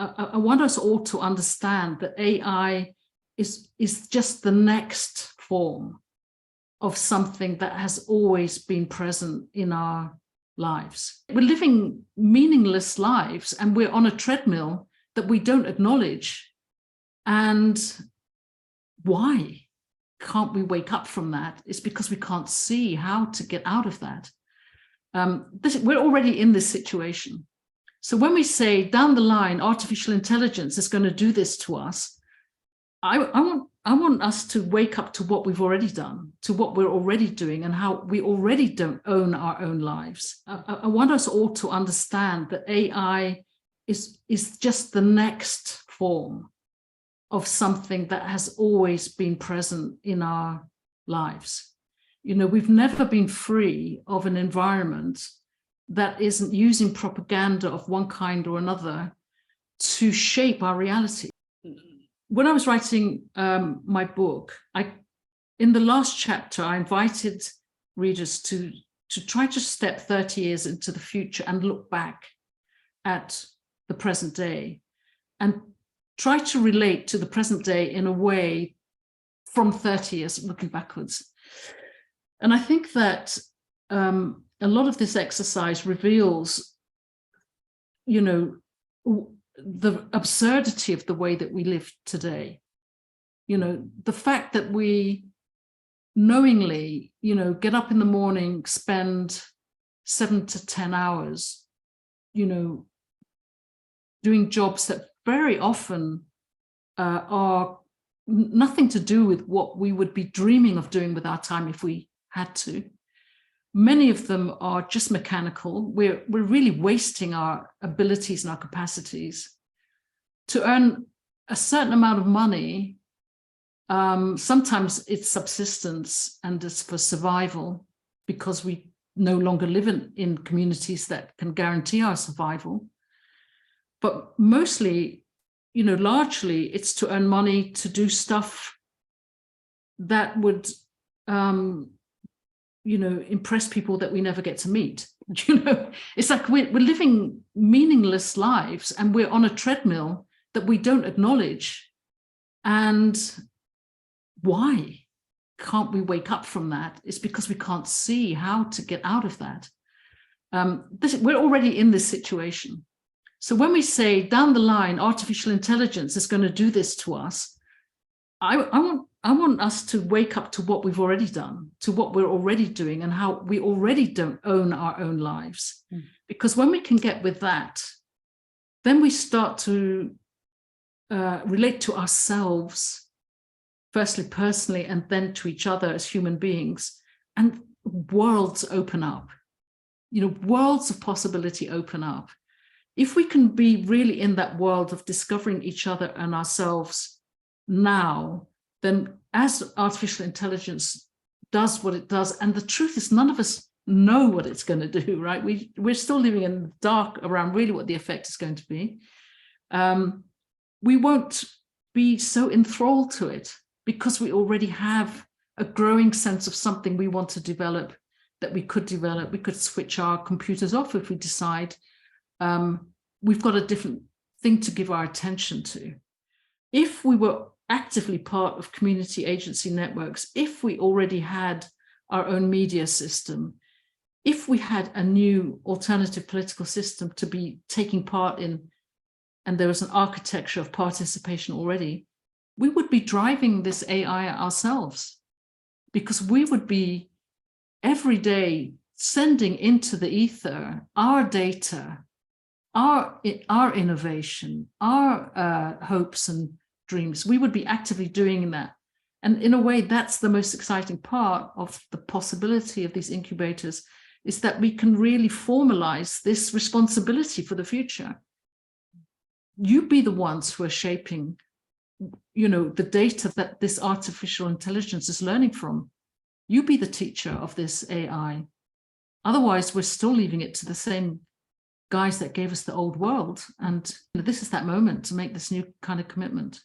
I want us all to understand that AI is just the next form of something that has always been present in our lives. We're living meaningless lives and we're on a treadmill that we don't acknowledge. And why can't we wake up from that? It's because we can't see how to get out of that. We're already in this situation. So when we say down the line, artificial intelligence is going to do this to us, I want us to wake up to what we've already done, to what we're already doing and how we already don't own our own lives. I want us all to understand that AI is just the next form of something that has always been present in our lives. You know, we've never been free of an environment that isn't using propaganda of one kind or another to shape our reality. When I was writing my book, in the last chapter, I invited readers to try to step 30 years into the future and look back at the present day and try to relate to the present day in a way from 30 years looking backwards. And I think that a lot of this exercise reveals, you know, the absurdity of the way that we live today. You know, the fact that we knowingly, you know, get up in the morning, spend 7 to 10 hours, you know, doing jobs that very often are nothing to do with what we would be dreaming of doing with our time if we had to. Many of them are just mechanical. We're really wasting our abilities and our capacities to earn a certain amount of money. Sometimes it's subsistence and it's for survival because we no longer live in communities that can guarantee our survival. But mostly, you know, largely it's to earn money to do stuff that would, you know, impress people that we never get to meet. You know, it's like we're living meaningless lives and we're on a treadmill that we don't acknowledge. And why can't we wake up from that? It's because we can't see how to get out of that. We're already in this situation. So when we say down the line, artificial intelligence is going to do this to us, I want us to wake up to what we've already done, to what we're already doing and how we already don't own our own lives. Because when we can get with that, then we start to relate to ourselves, firstly personally, and then to each other as human beings. And worlds open up, you know, worlds of possibility open up. If we can be really in that world of discovering each other and ourselves now, then as artificial intelligence does what it does, and the truth is none of us know what it's going to do, right? We're still living in the dark around really what the effect is going to be. We won't be so enthralled to it because we already have a growing sense of something we want to develop, that we could develop. We could switch our computers off if we decide. We've got a different thing to give our attention to. If we were actively part of community agency networks, if we already had our own media system, if we had a new alternative political system to be taking part in, and there was an architecture of participation already, we would be driving this AI ourselves, because we would be every day sending into the ether our data, our innovation, our hopes and dreams. We would be actively doing that. And in a way, that's the most exciting part of the possibility of these incubators, is that we can really formalize this responsibility for the future. You be the ones who are shaping, you know, the data that this artificial intelligence is learning from. You be the teacher of this AI. Otherwise, we're still leaving it to the same guys that gave us the old world. And this is that moment to make this new kind of commitment.